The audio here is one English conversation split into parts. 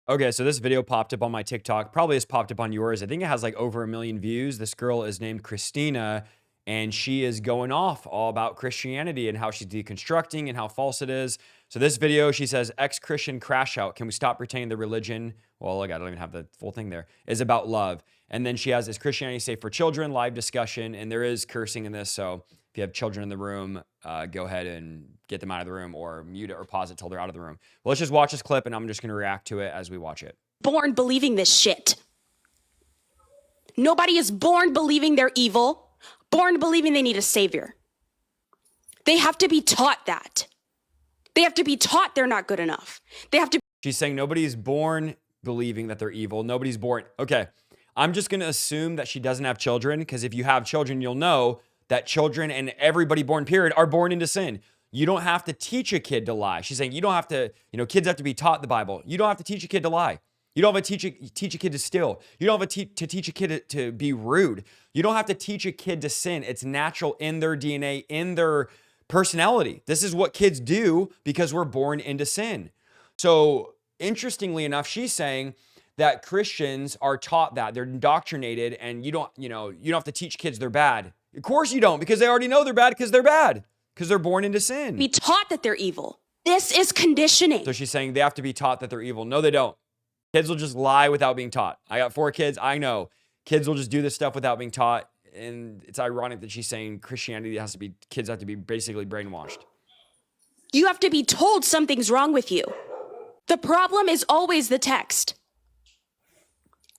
Okay, so this video popped up on my TikTok, probably has popped up on yours. I think it has like over 1 million views. This girl is named Christina, and she is going off all about Christianity and how she's deconstructing and how false it is. So this video, she says, ex-Christian crash out. Can we stop pretending the religion, well, look, I don't even have the full thing there, is about love. And then she has, is Christianity safe for children? Live discussion, and there is cursing in this, so if you have children in the room, go ahead and get them out of the room or mute it or pause it till they're out of the room. Well, let's just watch this clip, and I'm just going to react to it as we watch it. Born believing this shit. Nobody is born believing they're evil, born believing they need a savior. They have to be taught that. They have to be taught they're not good enough. They have to. She's saying nobody's born believing that they're evil. Nobody's born. Okay, I'm just going to assume that she doesn't have children, because if you have children, you'll know that children and everybody born, period, are born into sin. You don't have to teach a kid to lie. She's saying you don't have to, kids have to be taught the Bible. You don't have to teach a kid to lie. You don't have to teach a kid to steal. You don't have to teach a kid to be rude. You don't have to teach a kid to sin. It's natural in their DNA, in their personality. This is what kids do because we're born into sin. So interestingly enough, she's saying that Christians are taught that. They're indoctrinated, and you don't have to teach kids they're bad. Of course you don't, because they already know they're bad because they're bad, because they're born into sin. Be taught that they're evil. This is conditioning. So she's saying they have to be taught that they're evil. No, they don't. Kids will just lie without being taught. I got 4 kids. I know kids will just do this stuff without being taught. And it's ironic that she's saying Christianity kids have to be basically brainwashed. You have to be told something's wrong with you. The problem is always the text.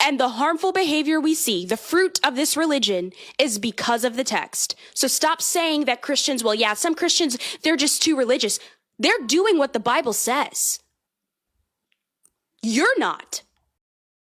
And the harmful behavior we see, the fruit of this religion, is because of the text. So stop saying that Christians, well, yeah, some Christians, they're just too religious. They're doing what the Bible says. You're not.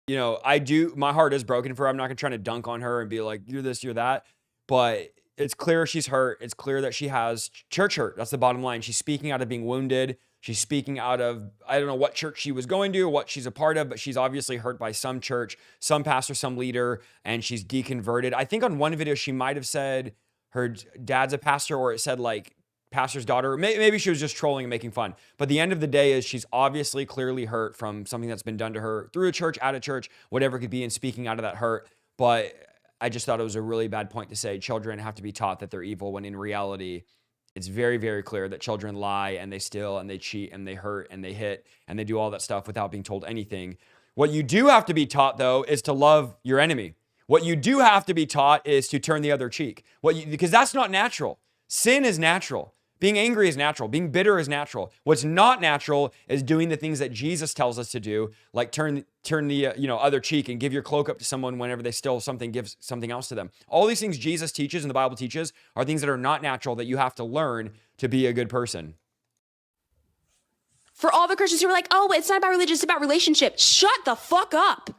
My heart is broken for her. I'm not going to try to dunk on her and be like, you're this, you're that. But it's clear she's hurt. It's clear that she has church hurt. That's the bottom line. She's speaking out of being wounded. She's speaking out of, I don't know what church she was going to or what she's a part of, but she's obviously hurt by some church, some pastor, some leader, and she's deconverted. I think on one video she might have said her dad's a pastor, or it said like pastor's daughter. Maybe she was just trolling and making fun. But the end of the day is she's obviously clearly hurt from something that's been done to her through a church, at a church, whatever it could be, and speaking out of that hurt. But I just thought it was a really bad point to say children have to be taught that they're evil, when in reality, it's very, very clear that children lie and they steal and they cheat and they hurt and they hit and they do all that stuff without being told anything. What you do have to be taught, though, is to love your enemy. What you do have to be taught is to turn the other cheek. Because that's not natural. Sin is natural. Being angry is natural. Being bitter is natural. What's not natural is doing the things that Jesus tells us to do, like turn the other cheek and give your cloak up to someone whenever they steal something, give something else to them. All these things Jesus teaches and the Bible teaches are things that are not natural, that you have to learn to be a good person. For all the Christians who are like, oh, it's not about religion, it's about relationship. Shut the fuck up.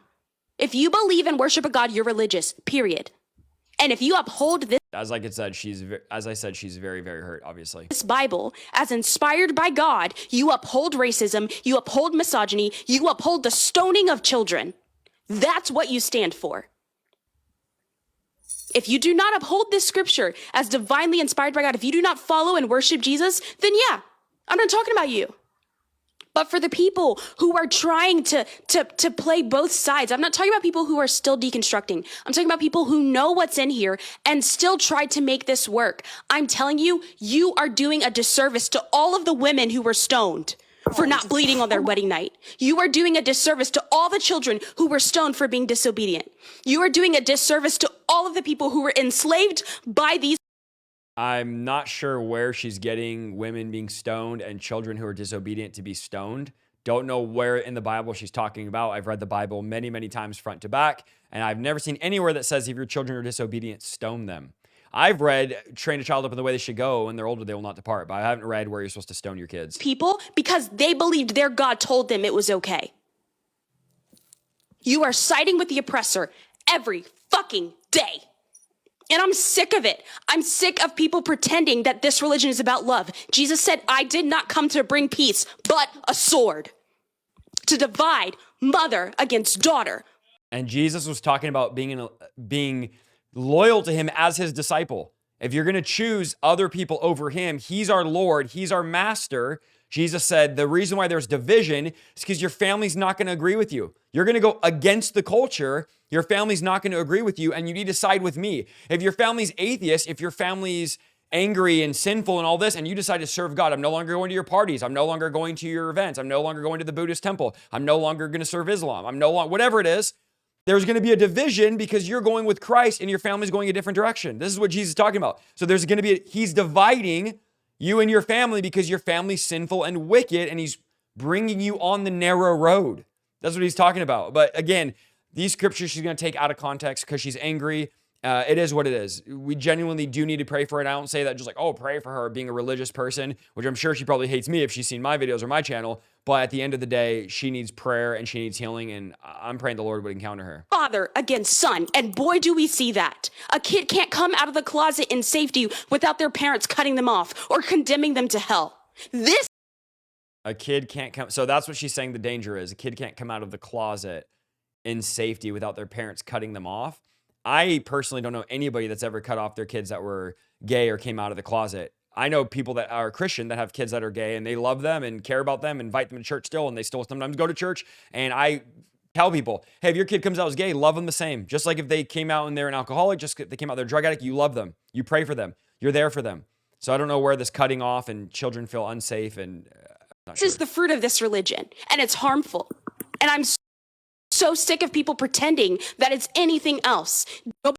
If you believe and worship a God, you're religious, period. And if you uphold this, as I said, she's very, very hurt, obviously. This Bible, as inspired by God, you uphold racism, you uphold misogyny, you uphold the stoning of children. That's what you stand for. If you do not uphold this scripture as divinely inspired by God, if you do not follow and worship Jesus, then yeah, I'm not talking about you. But for the people who are trying to play both sides, I'm not talking about people who are still deconstructing. I'm talking about people who know what's in here and still try to make this work. I'm telling you, you are doing a disservice to all of the women who were stoned for not bleeding on their wedding night. You are doing a disservice to all the children who were stoned for being disobedient. You are doing a disservice to all of the people who were enslaved by these. I'm not sure where she's getting women being stoned and children who are disobedient to be stoned. Don't know where in the Bible she's talking about. I've read the Bible many, many times front to back, and I've never seen anywhere that says if your children are disobedient, stone them. I've read train a child up in the way they should go, and they're older, they will not depart. But I haven't read where you're supposed to stone your kids. People, because they believed their God told them it was okay. You are siding with the oppressor every fucking day. And I'm sick of it. I'm sick of people pretending that this religion is about love. Jesus said, I did not come to bring peace, but a sword. To divide mother against daughter. And Jesus was talking about being loyal to him as his disciple. If you're going to choose other people over him, he's our Lord, he's our master. Jesus said the reason why there's division is because your family's not going to agree with you. You're going to go against the culture. Your family's not going to agree with you, and you need to side with me. If your family's atheist, if your family's angry and sinful and all this, and you decide to serve God, I'm no longer going to your parties. I'm no longer going to your events. I'm no longer going to the Buddhist temple. I'm no longer going to serve Islam. I'm no longer, whatever it is, there's going to be a division because you're going with Christ and your family's going a different direction. This is what Jesus is talking about. So there's going to be, he's dividing you and your family because your family's sinful and wicked, and he's bringing you on the narrow road. That's what he's talking about. But again, these scriptures she's going to take out of context because she's angry. It is what it is. We genuinely do need to pray for it. I don't say that just like, oh, pray for her being a religious person, which I'm sure she probably hates me if she's seen my videos or my channel. But at the end of the day, she needs prayer and she needs healing. And I'm praying the Lord would encounter her. Father against son. And boy, do we see that. A kid can't come out of the closet in safety without their parents cutting them off or condemning them to hell. This. A kid can't come. So that's what she's saying the danger is. A kid can't come out of the closet in safety without their parents cutting them off. I personally don't know anybody that's ever cut off their kids that were gay or came out of the closet. I know people that are Christian that have kids that are gay and they love them and care about them, invite them to church still, and they still sometimes go to church. And I tell people, hey, if your kid comes out as gay, love them the same. Just like if they came out and they're an alcoholic, just if they came out they're a drug addict, you love them. You pray for them. You're there for them. So I don't know where this cutting off and children feel unsafe and This is the fruit of this religion, and it's harmful. And I'm so sick of people pretending that it's anything else. All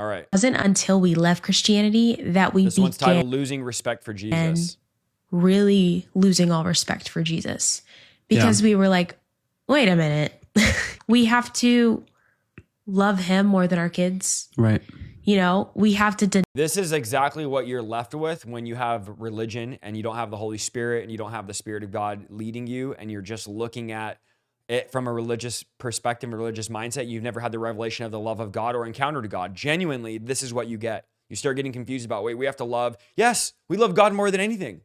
right. It wasn't until we left Christianity that we This one's began titled Losing Respect for Jesus. really losing all respect for Jesus, because we were like, wait a minute, we have to love him more than our kids. Right. You know, we have to This is exactly what you're left with when you have religion and you don't have the Holy Spirit and you don't have the Spirit of God leading you, and you're just looking at it from a religious perspective, a religious mindset. You've never had the revelation of the love of God or encountered God. Genuinely, this is what you get. You start getting confused about, wait, we have to love. Yes, we love God more than anything.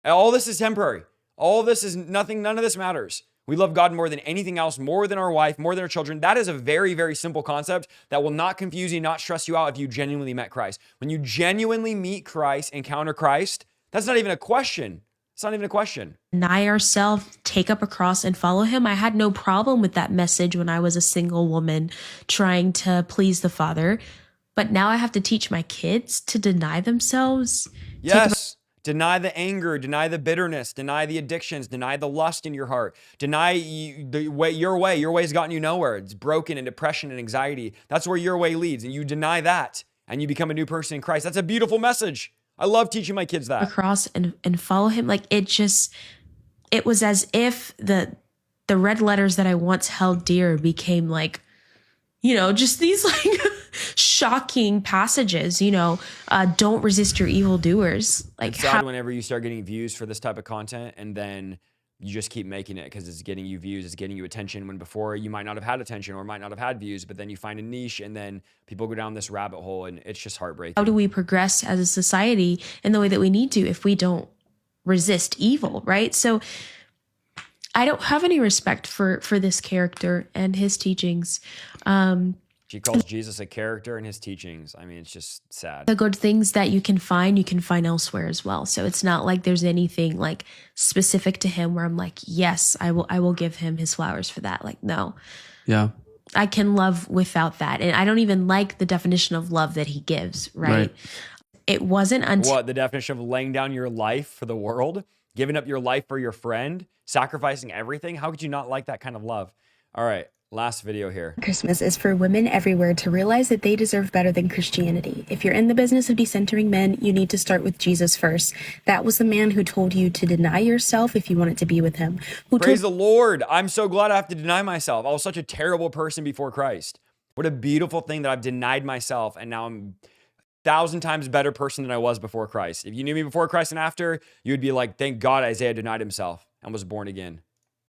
All this is temporary. All this is nothing. None of this matters. We love God more than anything else, more than our wife, more than our children. That is a very, very simple concept that will not confuse you, not stress you out if you genuinely met Christ. When you genuinely meet Christ, encounter Christ, that's not even a question. It's not even a question. deny ourselves, take up a cross and follow him. I had no problem with that message when I was a single woman trying to please the Father. But now I have to teach my kids to deny themselves. Yes. Deny the anger, deny the bitterness, deny the addictions, deny the lust in your heart, deny your way. Your way's gotten you nowhere. It's broken and depression and anxiety. That's where your way leads. And you deny that and you become a new person in Christ. That's a beautiful message. I love teaching my kids that. Across and follow him. Like it was as if the red letters that I once held dear became like, you know, just these like shocking passages, you know, don't resist your evildoers. Like it's sad whenever you start getting views for this type of content and then you just keep making it because it's getting you views, it's getting you attention, when before you might not have had attention or might not have had views, but then you find a niche and then people go down this rabbit hole and it's just heartbreaking. How do we progress as a society in the way that we need to if we don't resist evil, right? So I don't have any respect for this character and his teachings. She calls Jesus a character in his teachings. I mean, it's just sad. The good things that you can find elsewhere as well. So it's not like there's anything like specific to him where I'm like, yes, I will give him his flowers for that. Like, no. Yeah. I can love without that. And I don't even like the definition of love that he gives, right? It wasn't until What, the definition of laying down your life for the world, giving up your life for your friend, sacrificing everything? How could you not like that kind of love? All right. Last video here. Christmas is for women everywhere to realize that they deserve better than Christianity. If you're in the business of decentering men, you need to start with Jesus first. That was the man who told you to deny yourself if you wanted to be with him. Praise the Lord. I'm so glad I have to deny myself. I was such a terrible person before Christ. What a beautiful thing that I've denied myself and now I'm 1,000 times better person than I was before Christ. If you knew me before Christ and after, you would be like, thank God Isaiah denied himself and was born again.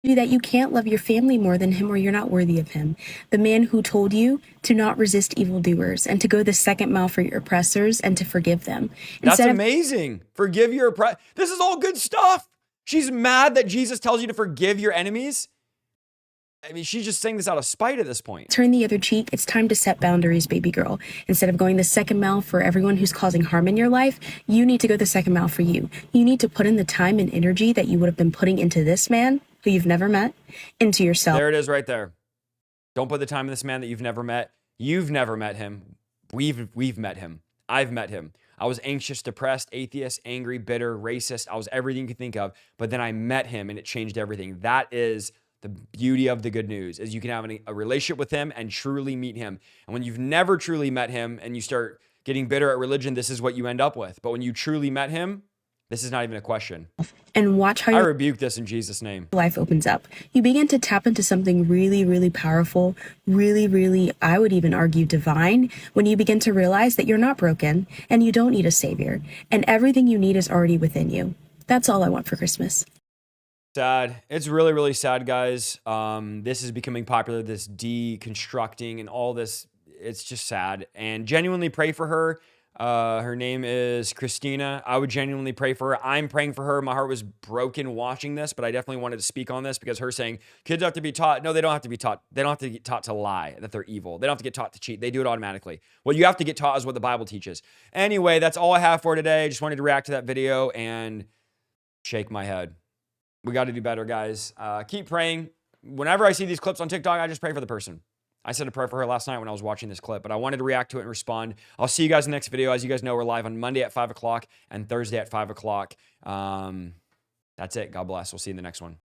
That you can't love your family more than him or you're not worthy of him. The man who told you to not resist evildoers and to go the second mile for your oppressors and to forgive them. That's amazing. Forgive your oppressors. This is all good stuff. She's mad that Jesus tells you to forgive your enemies. I mean, she's just saying this out of spite at this point. Turn the other cheek. It's time to set boundaries, baby girl. Instead of going the second mile for everyone who's causing harm in your life, you need to go the second mile for you. You need to put in the time and energy that you would have been putting into this man who you've never met, into yourself. There it is right there. Don't put the time in this man that you've never met. You've never met him. We've met him. I've met him. I was anxious, depressed, atheist, angry, bitter, racist. I was everything you could think of. But then I met him and it changed everything. That is the beauty of the good news, is you can have a relationship with him and truly meet him. And when you've never truly met him and you start getting bitter at religion, this is what you end up with. But when you truly met him, this is not even a question. And watch how I your rebuke this in Jesus' name. life opens up. You begin to tap into something really, really powerful, really, really, I would even argue divine, when you begin to realize that you're not broken and you don't need a savior and everything you need is already within you. That's all I want for Christmas. Sad. It's really, really sad, guys. This is becoming popular, this deconstructing and all this. It's just sad. And genuinely pray for her. Her name is Christina. I would genuinely pray for her. I'm praying for her. My heart was broken watching this, but I definitely wanted to speak on this because her saying kids have to be taught. No, they don't have to be taught. They don't have to get taught to lie, that they're evil. They don't have to get taught to cheat. They do it automatically. What you have to get taught is what the Bible teaches. Anyway, that's all I have for today. I just wanted to react to that video and shake my head. We got to do better, guys. Keep praying. Whenever I see these clips on TikTok, I just pray for the person. I said a prayer for her last night when I was watching this clip, but I wanted to react to it and respond. I'll see you guys in the next video. As you guys know, we're live on Monday at 5 o'clock and Thursday at 5 o'clock. That's it. God bless. We'll see you in the next one.